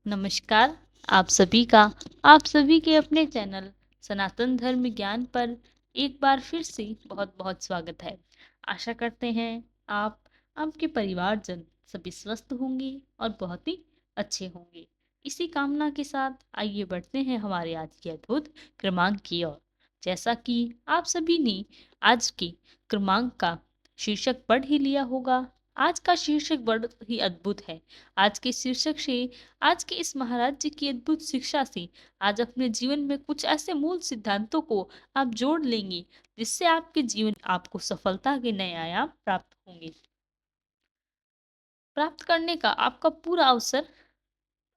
नमस्कार। आप सभी के अपने चैनल सनातन धर्म ज्ञान पर एक बार फिर से बहुत बहुत स्वागत है। आशा करते हैं आप, आपके परिवारजन सभी स्वस्थ होंगे और बहुत ही अच्छे होंगे। इसी कामना के साथ आइए बढ़ते हैं हमारे आज के अद्भुत क्रमांक की ओर। जैसा कि आप सभी ने आज के क्रमांक का शीर्षक पढ़ ही लिया होगा। आज का शीर्षक बड़ा ही अद्भुत है। आज के शीर्षक से, आज के इस महाराज जी की अद्भुत शिक्षा से आज अपने जीवन में कुछ ऐसे मूल सिद्धांतों को आप जोड़ लेंगे जिससे आपके जीवन आपको सफलता के नए आयाम प्राप्त होंगे। प्राप्त करने का आपका पूरा अवसर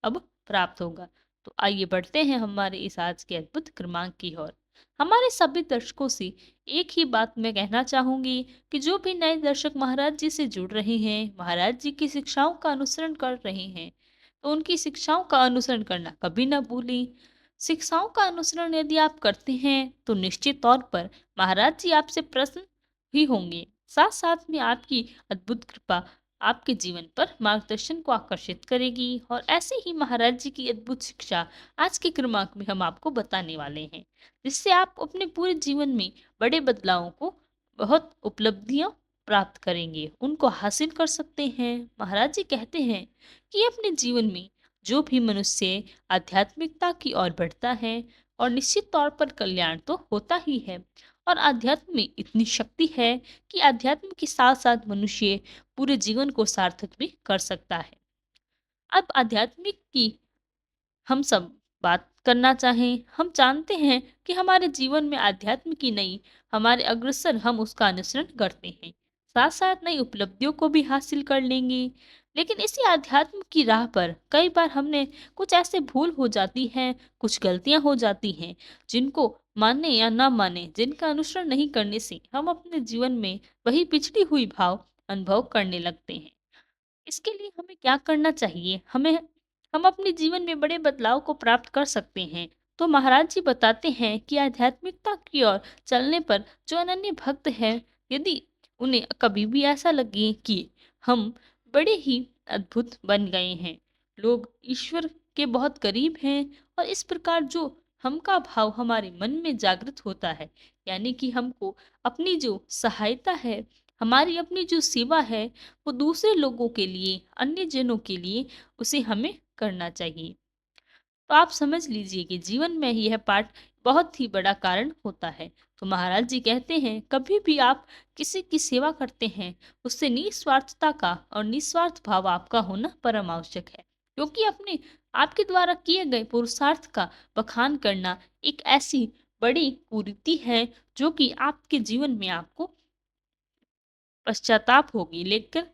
अब प्राप्त होगा। तो आइए बढ़ते हैं हमारे इस आज के अद्भुत क्रमांक की ओर। हमारे सभी दर्शकों से एक ही बात मैं कहना चाहूंगी कि जो भी नए दर्शक महाराज जी से जुड़ रहे हैं, महाराज जी की शिक्षाओं का अनुसरण कर रहे हैं, तो उनकी शिक्षाओं का अनुसरण करना कभी ना भूलें। शिक्षाओं का अनुसरण यदि आप करते हैं तो निश्चित तौर पर महाराज जी आपसे प्रसन्न ही होंगे। साथ साथ में आपकी अद्भुत कृपा आपके जीवन पर मार्गदर्शन को आकर्षित करेगी और ऐसे ही महाराज जी की अद्भुत शिक्षा आज के क्रमांक में हम आपको बताने वाले हैं, जिससे आप अपने पूरे जीवन में बड़े बदलावों को, बहुत उपलब्धियां प्राप्त करेंगे, उनको हासिल कर सकते हैं। महाराज जी कहते हैं कि अपने जीवन में जो भी मनुष्य आध्यात्मिकता की ओर बढ़ता है और निश्चित तौर पर कल्याण तो होता ही है, और आध्यात्म में इतनी शक्ति है कि आध्यात्म के साथ साथ मनुष्य पूरे जीवन को सार्थक भी कर सकता है। अब आध्यात्मिक की हम सब बात करना चाहें, हम जानते हैं कि हमारे जीवन में अध्यात्म की नई हमारे अग्रसर हम उसका अनुसरण करते हैं, साथ साथ नई उपलब्धियों को भी हासिल कर लेंगे। लेकिन इसी अध्यात्म की राह पर कई बार हमने कुछ ऐसे भूल हो जाती हैं, कुछ गलतियां हो जाती हैं, जिनको माने या ना माने, जिनका अनुसरण नहीं करने से हम अपने जीवन में वही पिछड़ी हुई भाव अनुभव करने लगते हैं। इसके लिए हमें क्या करना चाहिए? हम अपने जीवन में बड़े बदलाव को प्राप्त कर सकते हैं। तो महाराज जी बताते हैं कि आध्यात्मिकता की ओर चलने पर जो अनन्य भक्त हैं, यदि उन्हें कभी भी ऐसा लगे कि हम बड़े ही अद्भुत बन गए हैं, लोग ईश्वर के बहुत करीब हैं, और इस प्रकार जो हम का भाव हमारे मन में जागृत होता है, यानी कि हमको अपनी जो सहायता है, हमारी अपनी जो सेवा है, वो दूसरे लोगों के लिए, अन्य जनों के लिए उसे हमें करना चाहिए। तो आप समझ लीजिए कि जीवन में यह पाठ बहुत ही बड़ा कारण होता है। तो महाराज जी कहते हैं, कभी भी आप किसी की सेवा करते हैं, उससे निस्वार्थता का और निस्वार्थ भाव आपका होना परम आवश्यक है। क्योंकि अपने आपके द्वारा किए गए पुरुषार्थ का बखान करना एक ऐसी बड़ी कुरीति है जो कि आपके जीवन में आपको पश्चाताप होगी। लेकिन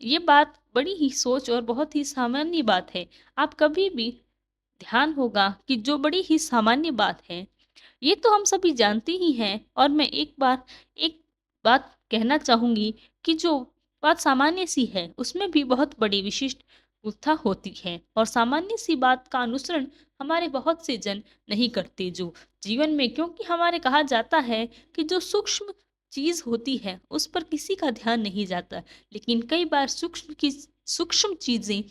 ये बात बड़ी ही सोच और बहुत ही सामान्य बात है। आप कभी भी ध्यान होगा कि जो बड़ी ही सामान्य बात है, ये तो हम सभी जानते ही हैं, और मैं एक बात कहना चाहूँगी कि जो बात सामान्य सी है, उसमें भी बहुत बड़ी विशिष्ट उत्था होती है, और सामान्य सी बात का अनुसरण हमारे बहुत से जन नहीं करते जो जीवन में, क्योंकि हमारे कहा जाता है कि जो सूक्ष्म चीज़ होती है, उस पर किसी का ध्यान नहीं जाता। लेकिन कई बार सूक्ष्म चीज़ें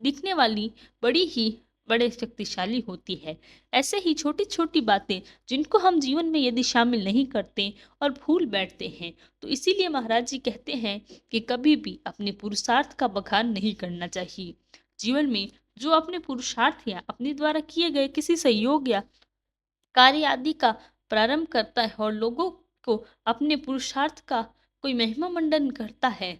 दिखने वाली बड़ी ही बड़े शक्तिशाली होती है। ऐसे ही छोटी-छोटी बातें जिनको हम जीवन में यदि शामिल नहीं करते और भूल बैठते हैं, तो इसीलिए महाराज जी कहते हैं कि कभी भी अपने पुरुषार्थ का बखान नहीं करना चाहिए। जीवन में जो अपने पुरुषार्थ या अपने द्वारा किए गए किसी सहयोग या कार्य आदि का प्रारंभ करता है और लोगों को अपने पुरुषार्थ का कोई महिमा मंडन करता है,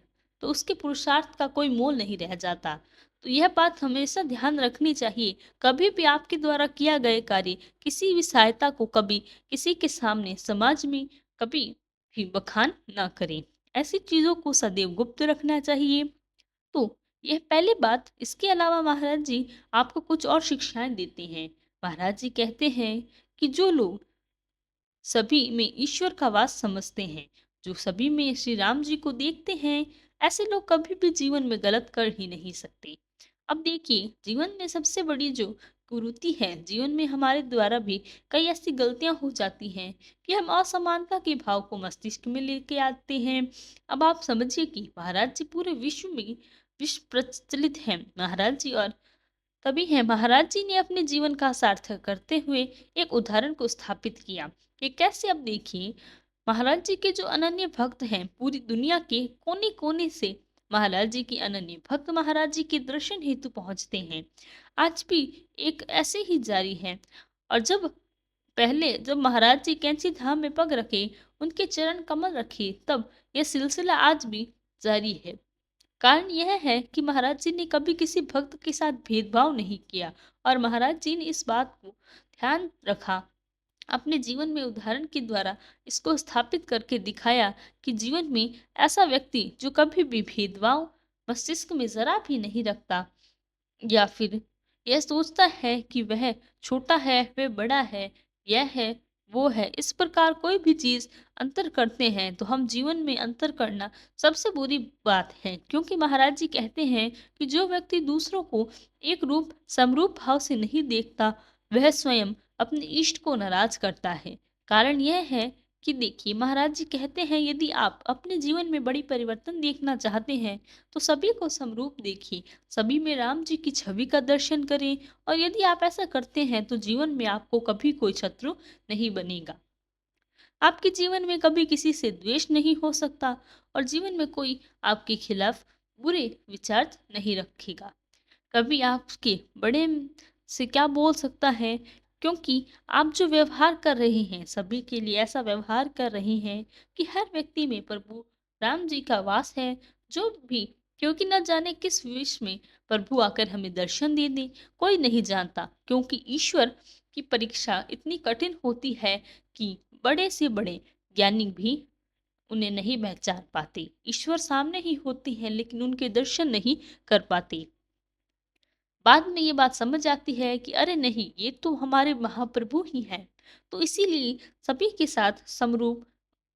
तो उसके पुरुषार्थ का कोई मोल नहीं रह जाता। तो यह बात हमेशा ध्यान रखनी चाहिए। कभी भी आपके द्वारा किया गए कार्य, किसी भी सहायता को कभी किसी के सामने समाज में कभी भी बखान ना करें। ऐसी चीजों को सदैव गुप्त रखना चाहिए। तो यह पहली बात। इसके अलावा महाराज जी आपको कुछ और शिक्षाएं देते हैं। महाराज जी कहते हैं कि जो लोग सभी में ईश्वर का वास समझते हैं, जो सभी में श्री राम जी को देखते हैं, ऐसे लोग कभी भी जीवन में गलत कर ही नहीं सकते। अब देखिए, जीवन में सबसे बड़ी जो कुरीति है, जीवन में हमारे द्वारा भी कई ऐसी गलतियां हो जाती हैं कि हम असमानता के भाव को मस्तिष्क में लेके आते हैं। अब आप समझिए कि महाराज जी पूरे विश्व में विश्व प्रचलित हैं। महाराज जी और तभी है महाराज जी ने अपने जीवन का सार्थक करते हुए एक उदाहरण को स्थापित किया कि कैसे। अब देखिए, महाराज जी के जो अनन्य भक्त हैं, पूरी दुनिया के कोने कोने से महाराज जी की अनन्य भक्त महाराज जी के दर्शन हेतु पहुंचते हैं। आज भी एक ऐसे ही जारी है। और जब महाराज जी कैंची धाम में पग रखे, उनके चरण कमल रखे, तब यह सिलसिला आज भी जारी है। कारण यह है कि महाराज जी ने कभी किसी भक्त के साथ भेदभाव नहीं किया, और महाराज जी ने इस बात को ध्यान रखा। अपने जीवन में उदाहरण के द्वारा इसको स्थापित करके दिखाया कि जीवन में ऐसा व्यक्ति जो कभी भी भेदभाव मस्तिष्क में जरा भी नहीं रखता, या फिर यह सोचता है कि वह छोटा है, वह बड़ा है, यह है, वो है, इस प्रकार कोई भी चीज अंतर करते हैं, तो हम जीवन में अंतर करना सबसे बुरी बात है। क्योंकि महाराज जी कहते हैं कि जो व्यक्ति दूसरों को एक रूप समरूप भाव से नहीं देखता, वह स्वयं अपने इष्ट को नाराज करता है। कारण यह है कि देखिए, महाराज जी कहते हैं यदि आप अपने जीवन में बड़ी परिवर्तन देखना चाहते हैं, तो सभी को समरूप देखिए, सभी में राम जी की छवि का दर्शन करें। और यदि आप ऐसा करते हैं तो जीवन में आपको कभी कोई शत्रु नहीं बनेगा। आपके जीवन में कभी किसी से द्वेष नहीं हो सकता, और जीवन में कोई आपके खिलाफ बुरे विचार नहीं रखेगा। कभी आपके बड़े से क्या बोल सकता है, क्योंकि आप जो व्यवहार कर रहे हैं, सभी के लिए ऐसा व्यवहार कर रहे हैं कि हर व्यक्ति में प्रभु राम जी का वास है। जो भी, क्योंकि न जाने किस विष में प्रभु आकर हमें दर्शन दे दे, कोई नहीं जानता। क्योंकि ईश्वर की परीक्षा इतनी कठिन होती है कि बड़े से बड़े ज्ञानी भी उन्हें नहीं पहचान पाते। ईश्वर सामने ही होते हैं, लेकिन उनके दर्शन नहीं कर पाते। बाद में ये बात समझ आती है कि अरे नहीं, ये तो हमारे महाप्रभु ही हैं। तो इसीलिए सभी के साथ समरूप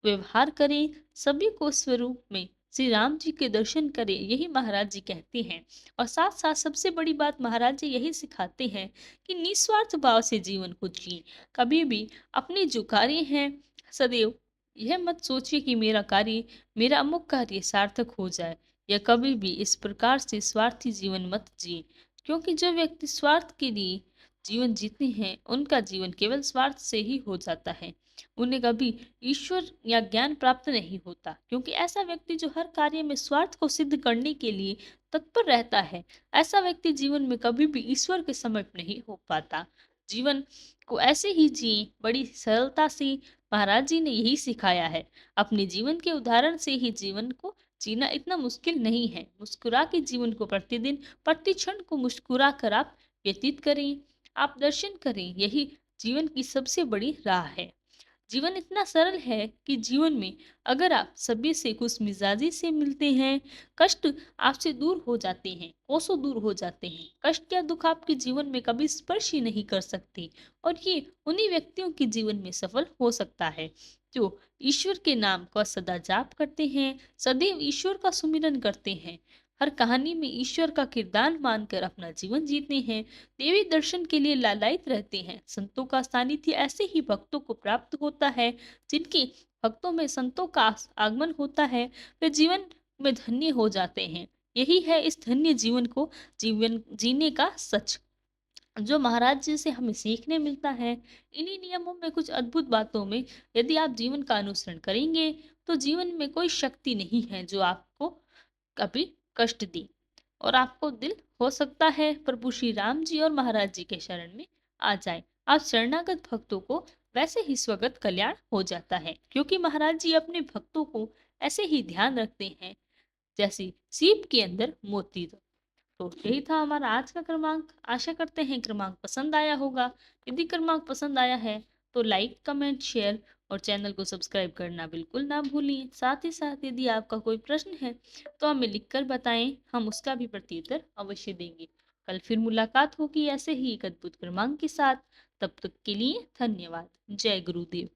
व्यवहार करें, सभी को स्वरूप में श्री राम जी के दर्शन करें, यही महाराज जी कहते हैं। और साथ साथ सबसे बड़ी बात महाराज जी यही सिखाते हैं कि निस्वार्थ भाव से जीवन को जिए। कभी भी अपने जो कार्य हैं, सदैव यह मत सोचिए कि मेरा कार्य, मेरा अमुक कार्य सार्थक हो जाए, या कभी भी इस प्रकार से स्वार्थी जीवन मत जिए। क्योंकि जो व्यक्ति स्वार्थ के लिए जीवन जीते हैं, उनका जीवन केवल स्वार्थ से ही हो जाता है। उन्हें कभी ईश्वर या ज्ञान प्राप्त नहीं होता। क्योंकि ऐसा व्यक्ति जो हर कार्य में स्वार्थ को सिद्ध करने के लिए तत्पर रहता है, ऐसा व्यक्ति जीवन में कभी भी ईश्वर के समीप नहीं हो पाता। जीवन को ऐसे ही जिए, बड़ी सरलता से। महाराज जी ने यही सिखाया है। अपने जीवन के उदाहरण से ही जीवन को जीना इतना मुश्किल नहीं है। मुस्कुरा के जीवन को प्रतिदिन प्रति क्षण को मुस्कुरा कर आप व्यतीत करें, आप दर्शन करें, यही जीवन की सबसे बड़ी राह है। जीवन इतना सरल है कि जीवन में अगर आप सभी से खुश मिजाजी से मिलते हैं, कष्ट आपसे दूर हो जाते हैं, कोसों दूर हो जाते हैं। कष्ट या दुख आपके जीवन में कभी स्पर्श ही नहीं कर सकते, और ये उन्हीं व्यक्तियों के जीवन में सफल हो सकता है जो ईश्वर के नाम का सदा जाप करते हैं, सदैव ईश्वर का सुमिरन करते हैं, हर कहानी में ईश्वर का किरदार मानकर अपना जीवन जीते हैं, देवी दर्शन के लिए लालायित रहते हैं। संतों का सानिध्य ऐसे ही भक्तों को प्राप्त होता है। जिनके भक्तों में संतों का आगमन होता है, वे जीवन में धन्य हो जाते हैं। यही है इस धन्य जीवन को जीवन जीने का सच, जो महाराज जी से हमें सीखने मिलता है। इन्हीं नियमों में, कुछ अद्भुत बातों में यदि आप जीवन का अनुसरण करेंगे, तो जीवन में कोई शक्ति नहीं है जो आपको कभी कष्ट दी। और आपको दिल हो सकता है प्रभु श्री राम जी और महाराज जी के शरण में आ जाए। आप शरणागत भक्तों को वैसे ही स्वगत कल्याण हो जाता है, क्योंकि महाराज जी अपने भक्तों को ऐसे ही ध्यान रखते हैं जैसे सीप के अंदर मोती। तो यही था हमारा आज का क्रमांक। आशा करते हैं क्रमांक पसंद आया होगा। यदि क्रमांक पसंद आया है तो लाइक, कमेंट, शेयर और चैनल को सब्सक्राइब करना बिल्कुल ना भूलिए। साथ ही साथ यदि आपका कोई प्रश्न है तो हमें लिखकर बताएं, हम उसका भी प्रत्युत्तर अवश्य देंगे। कल फिर मुलाकात होगी ऐसे ही एक अद्भुत क्रमांक के साथ। तब तक के लिए धन्यवाद। जय गुरुदेव।